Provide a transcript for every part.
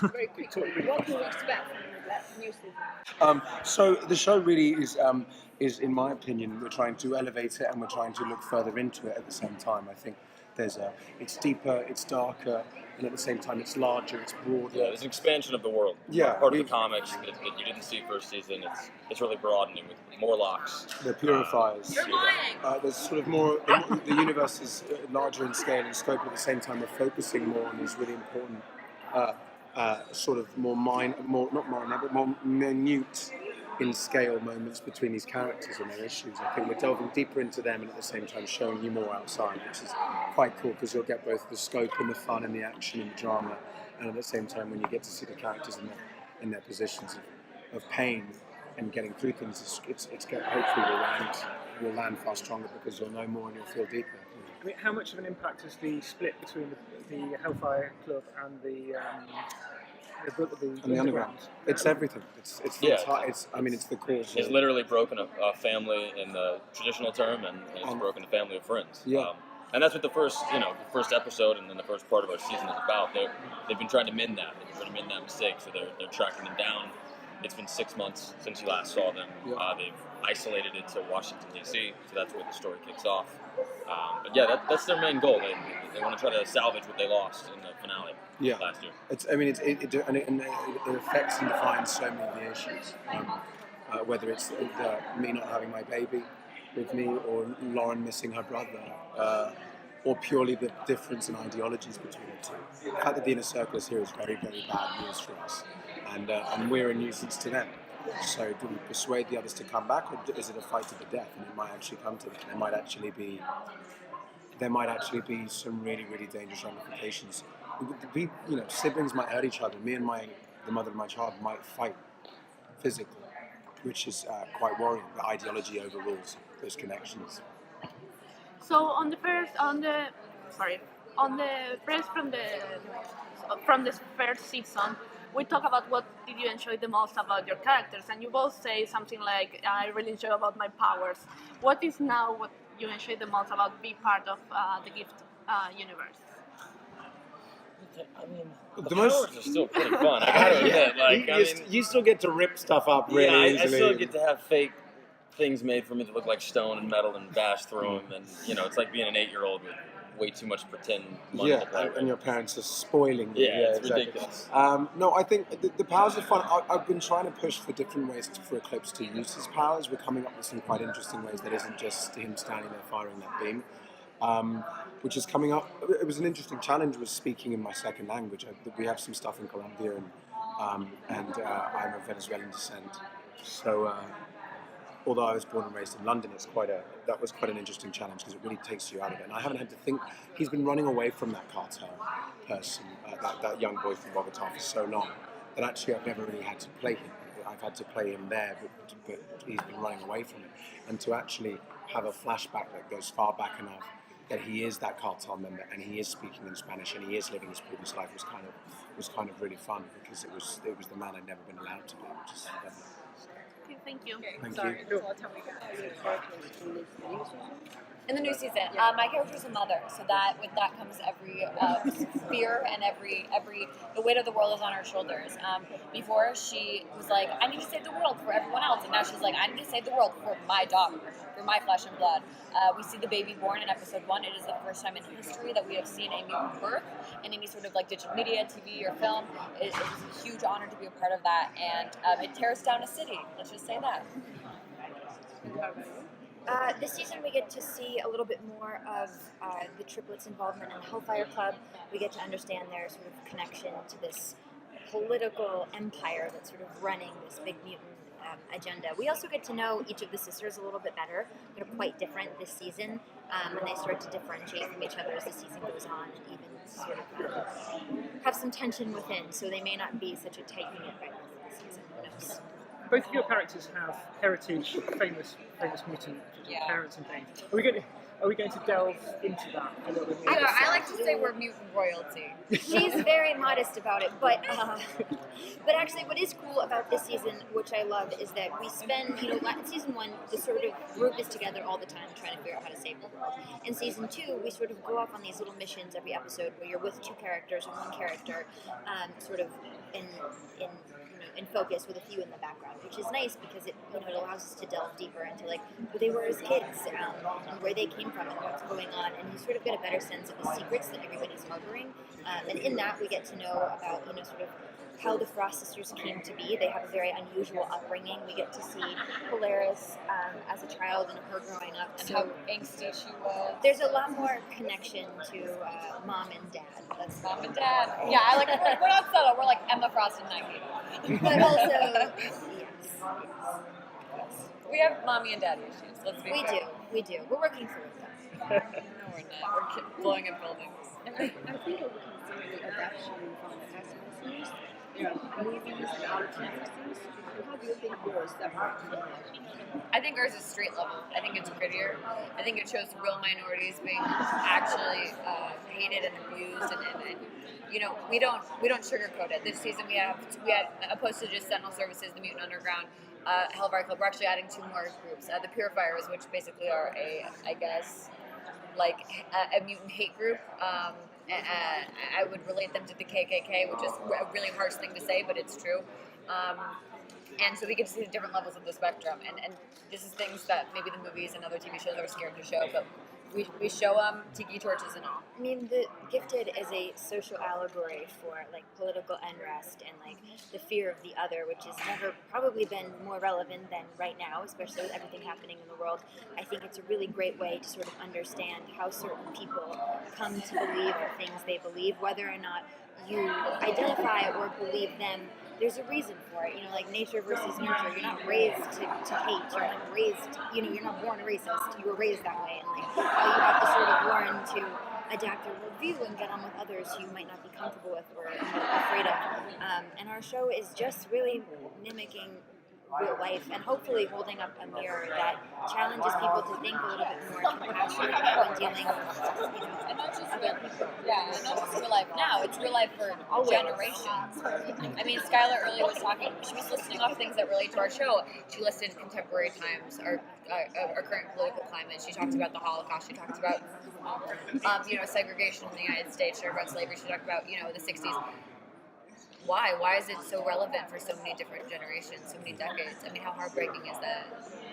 very quickly, what do you expect from that new season? So the show really is, in my opinion, we're trying to elevate it and we're trying to look further into it at the same time. I think it's deeper, it's darker, and at the same time it's larger, it's broader. Yeah, there's an expansion of the world. Yeah, part of the comics that you didn't see first season. It's really broadening with more locks. The purifiers. You're lying! There's sort of more. The universe is larger in scale and scope. At the same time, we're focusing more on these really important, sort of more minute in scale moments between these characters and their issues. I think we're delving deeper into them and at the same time showing you more outside, which is quite cool because you'll get both the scope and the fun and the action and the drama, and at the same time when you get to see the characters in their positions of pain and getting through things, hopefully we'll land far stronger because you'll know more and you'll feel deeper. I mean, how much of an impact is the split between the Hellfire Club and the Underground? It's everything. It's the cause. It's literally broken a family in the traditional term, and it's broken a family of friends. Yeah. And that's what the first episode and then the first part of our season is about. They've been trying to mend that. They've been trying to mend that mistake, so they're tracking them down. It's been 6 months since you last saw them. Yeah. They've isolated it to Washington, D.C., so that's where the story kicks off. But yeah, that's their main goal. They want to try to salvage what they lost in the finale last year. It affects and defines so many of the issues. Whether it's me not having my baby with me, or Lauren missing her brother, or purely the difference in ideologies between the two. The fact that the inner circle is here is very, very bad news for us, and we're a nuisance to them. So do we persuade the others to come back, or is it a fight to the death? And it might actually come to that. There might actually be some really, really dangerous ramifications. Siblings might hurt each other. Me and the mother of my child might fight physically, which is quite worrying. The ideology overrules those connections. So on the press from this first season, we talk about what did you enjoy the most about your characters, and you both say something like, I really enjoy about my powers. What is now what you enjoy the most about being part of the Gift universe? I mean, the powers are still pretty fun. I gotta admit, you still get to rip stuff up really easily. I still get to have fake things made for me that look like stone and metal and bash through them, and it's like being an 8-year-old with way too much pretend money to play with. And your parents are spoiling you. Yeah, it's exactly. ridiculous. No, I think the powers are fun. I've been trying to push for different ways for Eclipse to use his powers. We're coming up with some quite interesting ways that isn't just him standing there firing that beam. Which is coming up. It was an interesting challenge, was speaking in my second language. We have some stuff in Colombia, and I'm of Venezuelan descent. So, although I was born and raised in London, that was quite an interesting challenge because it really takes you out of it. And I haven't had to think. He's been running away from that cartel person, that young boy from Bogota for so long that actually I've never really had to play him. I've had to play him there, but he's been running away from it. And to actually have a flashback that goes far back enough that he is that cartel member and he is speaking in Spanish and he is living his previous life was kind of really fun because it was the man I'd never been allowed to be, which is lovely. Okay, thank you. Thank Sorry, you. tell me guys. In the new season, my character's a mother, so with that comes every fear and every the weight of the world is on her shoulders. Before she was like, I need to save the world for everyone else, and now she's like, I need to save the world for my daughter, for my flesh and blood. We see the baby born in episode 1. It is the first time in history that we have seen a mutant birth in any sort of like digital media, TV, or film. It was a huge honor to be a part of that, and it tears down a city. Let's just say that. This season we get to see a little bit more of the triplets' involvement in the Hellfire Club. We get to understand their sort of connection to this political empire that's sort of running this big mutant agenda. We also get to know each of the sisters a little bit better. They're quite different this season, and they start to differentiate from each other as the season goes on, and even sort of have some tension within, so they may not be such a tight unit right now for the season. Who knows? Both of your characters have heritage, famous mutant parents and things. Are we going to delve into that a little bit more? I like to say we're mutant royalty. She's very modest about it, but actually, what is cool about this season, which I love, is that we spend, in season 1, the sort of group is together all the time trying to figure out how to save the world. In season 2, we sort of go off on these little missions every episode where you're with 2 characters or 1 character, sort of in focus with a few in the background, which is nice because it allows us to delve deeper into like who they were as kids, and where they came from and what's going on, and you sort of get a better sense of the secrets that everybody's harboring. And in that, we get to know about sort of how the Frost sisters came to be. They have a very unusual upbringing. We get to see Polaris as a child and her growing up, And how angsty she was. there's a lot more connection to mom and dad. That's Mom and Dad. Yeah, I like. We're not subtle. We're like Emma Frost and Nike. but also yes. We have mommy and daddy issues. Let's be fair. We do. We're working through them. No, we're not. We're blowing up buildings. And I think it would consider the adaptation from the past series, movies and other TV series. And how do you think yours separate from that? I think ours is street level. I think it's grittier. I think it shows real minorities being actually hated and abused, and we don't sugarcoat it. This season we had opposed to just Sentinel Services, the Mutant Underground, Hellfire Club. We're actually adding 2 more groups, the Purifiers, which basically are a mutant hate group. I would relate them to the KKK, which is a really harsh thing to say, but it's true. And so we get to see the different levels of the spectrum, and this is things that maybe the movies and other TV shows are scared to show, but we show them tiki torches and all. I mean, The Gifted is a social allegory for like political unrest and like the fear of the other, which has never probably been more relevant than right now, especially with everything happening in the world. I think it's a really great way to sort of understand how certain people come to believe the things they believe, whether or not you identify or believe them. There's a reason for it, like nature versus nurture. You're not raised to hate. You're not raised, you're not born racist. You were raised that way, and like how you have to sort of learn to adapt your worldview and get on with others who you might not be comfortable with or afraid of. And our show is just really mimicking real life and hopefully holding up a mirror that challenges people to think a little bit more compassionately when dealing with, And not just other people. Yeah, and not just real life now. It's real life for generations. I mean, Skyler earlier was talking. She was listing off things that relate to our show. She listed contemporary times, our current political climate. She talked about the Holocaust. She talked about segregation in the United States. She talked about slavery. She talked about the 60s. Why? Why is it so relevant for so many different generations, so many decades? I mean, how heartbreaking is that?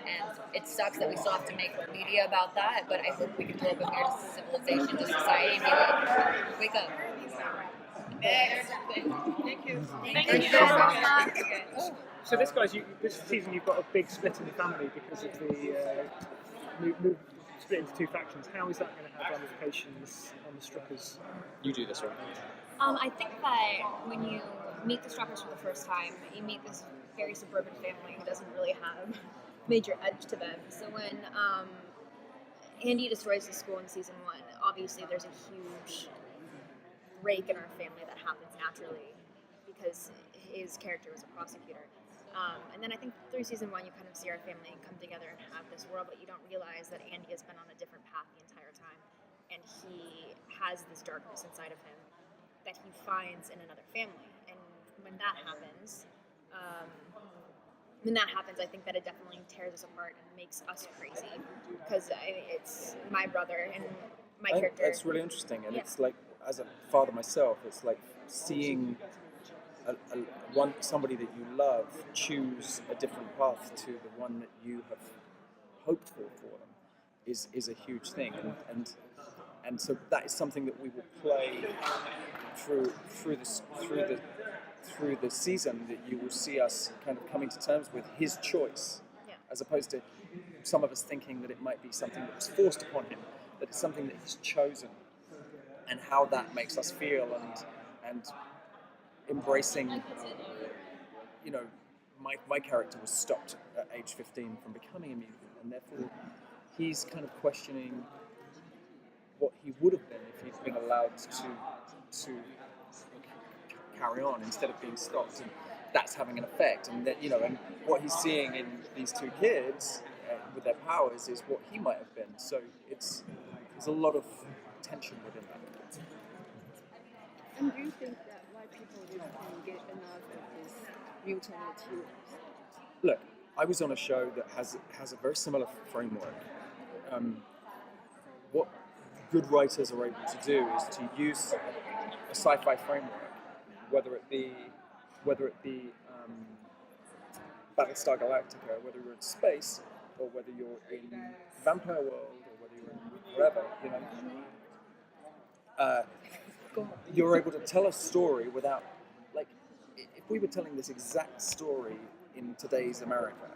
And it sucks that we still have to make media about that, but I hope we can hold up a mirror to civilization, to society, and be like, wake up. Thank you. Thank you so much. So this season you've got a big split in the family because of the split into 2 factions. How is that going to have ramifications on the Struckers? You do this, right? I think that when you meet the Struckers for the first time, you meet this very suburban family who doesn't really have major edge to them. So when Andy destroys the school in season 1, obviously there's a huge break in our family that happens naturally because his character was a prosecutor. And then I think through season 1 you kind of see our family come together and have this world, but you don't realize that Andy has been on a different path the entire time, and he has this darkness inside of him that he finds in another family. And when that happens, I think that it definitely tears us apart and makes us crazy, because it's my brother and my character. It's really interesting, and it's like, as a father myself, it's like seeing somebody that you love choose a different path to the one that you have hoped for them is a huge thing, and so that is something that we will play through the season, that you will see us kind of coming to terms with his choice, as opposed to some of us thinking that it might be something that was forced upon him, that it's something that he's chosen, and how that makes us feel, and embracing, my character was stopped at age 15 from becoming a mutant, and therefore he's kind of questioning what he would have been if he'd been allowed to carry on instead of being stopped, and that's having an effect. And that, and what he's seeing in these 2 kids with their powers is what he might have been. So it's there's a lot of tension within that. And do you think that why people just can get enough of this mutant materials? Look, I was on a show that has a very similar framework. What good writers are able to do is to use a sci-fi framework, whether it be Battlestar Galactica, whether you're in space, or whether you're in Vampire World, or whether you're in whatever, you're able to tell a story without, like, if we were telling this exact story in today's America,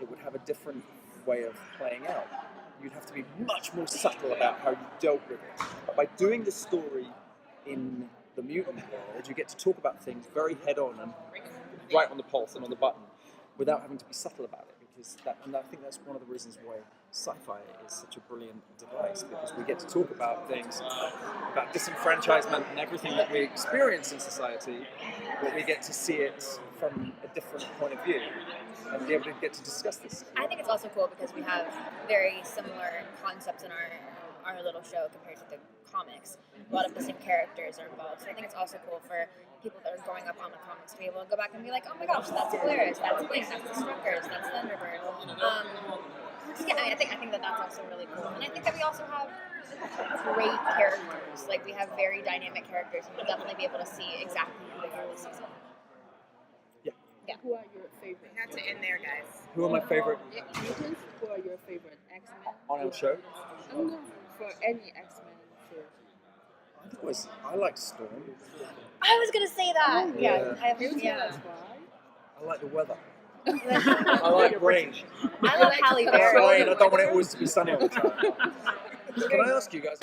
it would have a different way of playing out. You'd have to be much more subtle about how you dealt with it. But by doing the story in the mutant world, you get to talk about things very head-on and right on the pulse and on the button, without having to be subtle about it. And I think that's one of the reasons why sci-fi is such a brilliant device, because we get to talk about things, about disenfranchisement and everything that we experience in society, but we get to see it from a different point of view and be able to get to discuss this. I think it's also cool because we have very similar concepts in our little show compared to the comics. A lot of the same characters are involved, so I think it's also cool for people that are growing up on the comics to be able to go back and be like, oh my gosh, that's Blair, that's Blink, that's the Struckers, that's Thunderbird. I think that that's also really cool, and I think that we also have great characters. Like, we have very dynamic characters, and we'll definitely be able to see exactly who they are this season. Yeah. Who are your favorite? Not to end there, guys. Who are my favorite Mutants? Who are your favorite X-Men? on our show? No, for any X-Men show. I like Storm. I was gonna say that. Oh, Yeah. I have that's why. I like the weather. I like rain. I love Halle Berry. Rain. I don't want it always to be sunny all the time. Can I ask you guys?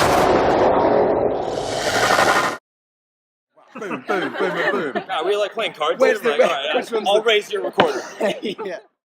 Boom, boom, boom, boom, boom. We like playing cards. Where's I'm like, the- all right, which one's I'll the- raise your recorder. Yeah.